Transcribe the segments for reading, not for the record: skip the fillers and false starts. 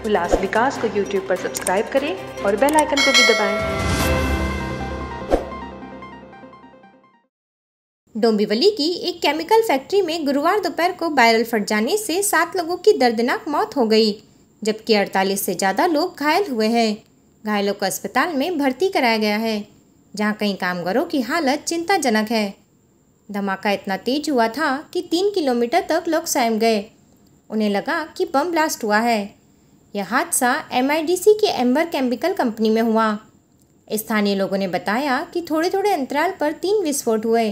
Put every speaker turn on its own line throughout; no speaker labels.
उल्लास विकास को YouTube पर subscribe करें और बेल आइकन को भी दबाएं।
डोंबिवली की एक केमिकल फैक्ट्री में गुरुवार दोपहर को बैरल फट जाने से 7 लोगों की दर्दनाक मौत हो गई, जबकि 48 से ज़्यादा लोग घायल हुए हैं। घायलों को अस्पताल में भर्ती कराया गया है, जहां कई कामगारों की हालत चिंताजनक है। धमाका इतना तेज हुआ था कि 3 किलोमीटर तक लोग सहम गए। उन्हें लगा कि बम ब्लास्ट हुआ है। यह हादसा MIDC के एम्बर केमिकल कंपनी में हुआ। स्थानीय लोगों ने बताया कि थोड़े थोड़े अंतराल पर 3 विस्फोट हुए।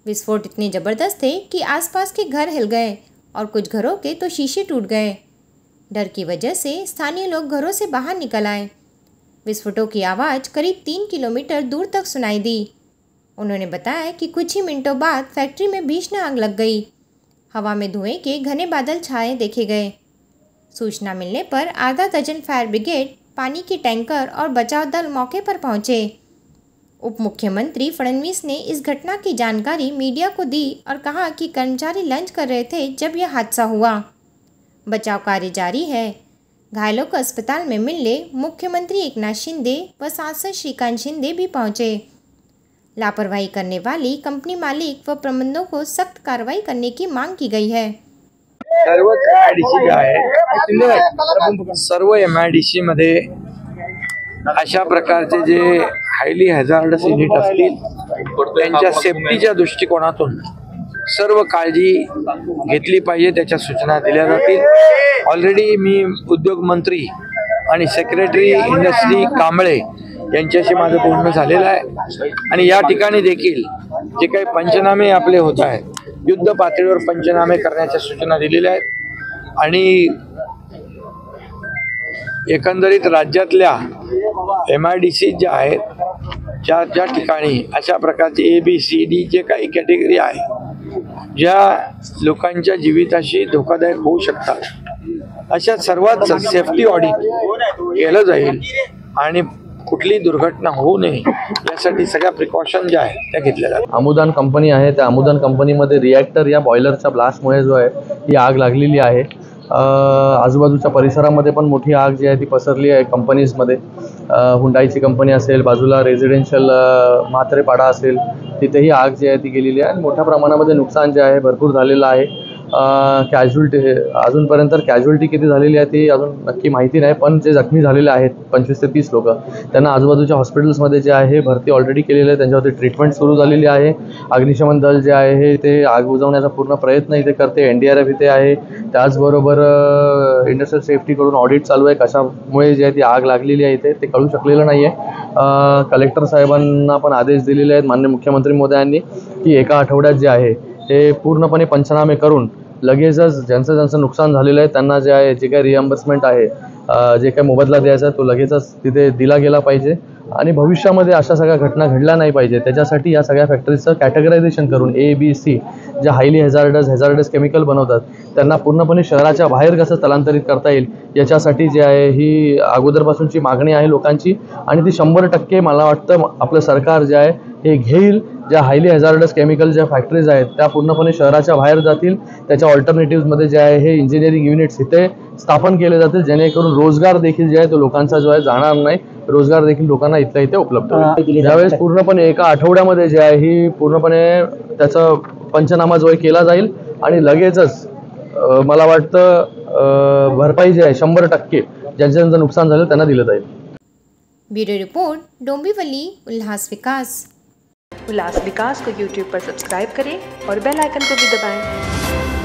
विस्फोट इतने ज़बरदस्त थे कि आसपास के घर हिल गए और कुछ घरों के तो शीशे टूट गए। डर की वजह से स्थानीय लोग घरों से बाहर निकल आए। विस्फोटों की आवाज़ करीब 3 किलोमीटर दूर तक सुनाई दी। उन्होंने बताया कि कुछ ही मिनटों बाद फैक्ट्री में भीषण आग लग गई। हवा में धुएं के घने बादल छाए देखे गए। सूचना मिलने पर आधा दर्जन फायर ब्रिगेड, पानी के टैंकर और बचाव दल मौके पर पहुंचे। उप मुख्यमंत्री फडणवीस ने इस घटना की जानकारी मीडिया को दी और कहा कि कर्मचारी लंच कर रहे थे जब यह हादसा हुआ। बचाव कार्य जारी है। घायलों को अस्पताल में मिलने मुख्यमंत्री एकनाथ शिंदे व सांसद श्रीकांत शिंदे भी पहुंचे। लापरवाही करने वाली कंपनी मालिक व प्रबंधकों को सख्त कार्रवाई करने की मांग की गई है।
सर्व MIDC मध्ये अशा प्रकारचे जे हायली हॅझार्डस युनिट असतील त्यांच्या सेफ्टीच्या दृष्टिकोनातून सर्व काळजी घेतली पाहिजे, त्याच्या सूचना दिल्या जातील। ऑलरेडी मी उद्योग मंत्री आणि सेक्रेटरी इंडस्ट्री कांबळे यांच्याशी माझं बोलणं झालेलं आहे आणि या ठिकाणी देखील जे काही पंचनामे आपले होत आहेत, युद्ध पातळीवर पंचनामे करण्याच्या सूचना दिलेल्या आहेत आणि एकंदरीत राज्यातल्या MIDC ज्या आहेत, ज्या ठिकाणी अशा प्रकारचे ABCD जे काही कॅटेगरी आहे, ज्या लोकांच्या जीविताशी धोकादायक होऊ शकतात, अशा सर्वात सेफ्टी ऑडिट केलं जाईल आणि कुठली दुर्घटना होऊ नये यासाठी सगळ्या प्रिकॉशन ज्या आहेत त्या घेतल्या जातात।
अमुदान कंपनी आहे, त्या अमुदान कंपनीमध्ये रिॲक्टर या बॉयलरच्या ब्लास्टमुळे जो आहे ही आग लागलेली आहे। आजूबाजूच्या परिसरामध्ये पण मोठी आग जी आहे ती पसरली आहे कंपनीजमध्ये। हुंडाईची कंपनी असेल, बाजूला रेझिडेन्शियल म्हात्रेपाडा असेल, तिथेही आग जी आहे ती गेलेली आहे आणि मोठ्या प्रमाणामध्ये नुकसान जे आहे भरपूर झालेलं आहे। कॅज्युअल्टी अजूनपर्यंत कॅज्युअल्टी किती झालेली आहे ती अजून नक्की माहिती नाही, पण जे जखमी झालेले आहेत 25 ते 30 लोक, त्यांना आजूबाजूच्या हॉस्पिटल्समध्ये जे आहे भरती ऑलरेडी केलेली आहे, त्यांच्यावरती ट्रीटमेंट सुरू झालेली आहे। अग्निशमन दल जे आहे ते आग बुझवण्याचा पूर्ण प्रयत्न इथे करते। NDRF इथे आहे, त्याचबरोबर इंडस्ट्रियल सेफ्टीकडून ऑडिट चालू आहे। कशामुळे जे आहे ती आग लागलेली आहे इथे ते कळू शकलेलं नाही आहे। कलेक्टर साहेबांना पण आदेश दिलेले आहेत माननीय मुख्यमंत्री महोदयांनी की एका आठवड्यात जे आहे ते पूर्णपणे पंचनामे करून लगेचच ज्यांचं नुकसान झालेलं आहे त्यांना जे आहे जे काही रिएम्बर्समेंट आहे, जे काही मोबदला द्यायचा तो लगेचच तिथे दिला गेला पाहिजे आणि भविष्यामध्ये अशा सगळ्या घटना घडल्या नाही पाहिजे त्याच्यासाठी या सगळ्या फॅक्टरीचं कॅटेगरायझेशन करून ABC ज्या हायली हॅझार्डस केमिकल बनवतात त्यांना पूर्णपणे शहराच्या बाहेर कसं स्थलांतरित करता येईल याच्यासाठी जे आहे ही अगोदरपासूनची मागणी आहे लोकांची आणि ती 100% मला वाटतं आपलं सरकार जे आहे हे घेईल। ज्या हायली हॅझार्डस केमिकल ज्या फॅक्टरीज आहेत त्या पूर्णपणे शहराच्या बाहेर जातील। त्याच्या ऑल्टरनेटिव्हमध्ये जे आहे हे इंजिनिअरिंग युनिट्स इथे स्थापन केले जातील, जेणेकरून रोजगार देखील जे आहे तो लोकांचा जो आहे जाणार नाही, रोजगार देखील लोकांना इथल्या इथे उपलब्ध होईल। ज्यावेळेस पूर्णपणे एका आठवड्यामध्ये जे आहे ही पूर्णपणे त्याचा पंचनामा जो आहे केला जाईल आणि लगेचच मला वाटतं भरपाई जे आहे 100% ज्यांचं नुकसान झालं त्यांना दिलं जाईल।
ब्यूरो रिपोर्ट, डोंबिवली उल्लास विकास।
उल्लास विकास को YouTube पर सब्सक्राइब करें और बेल आइकन को भी दबाएं।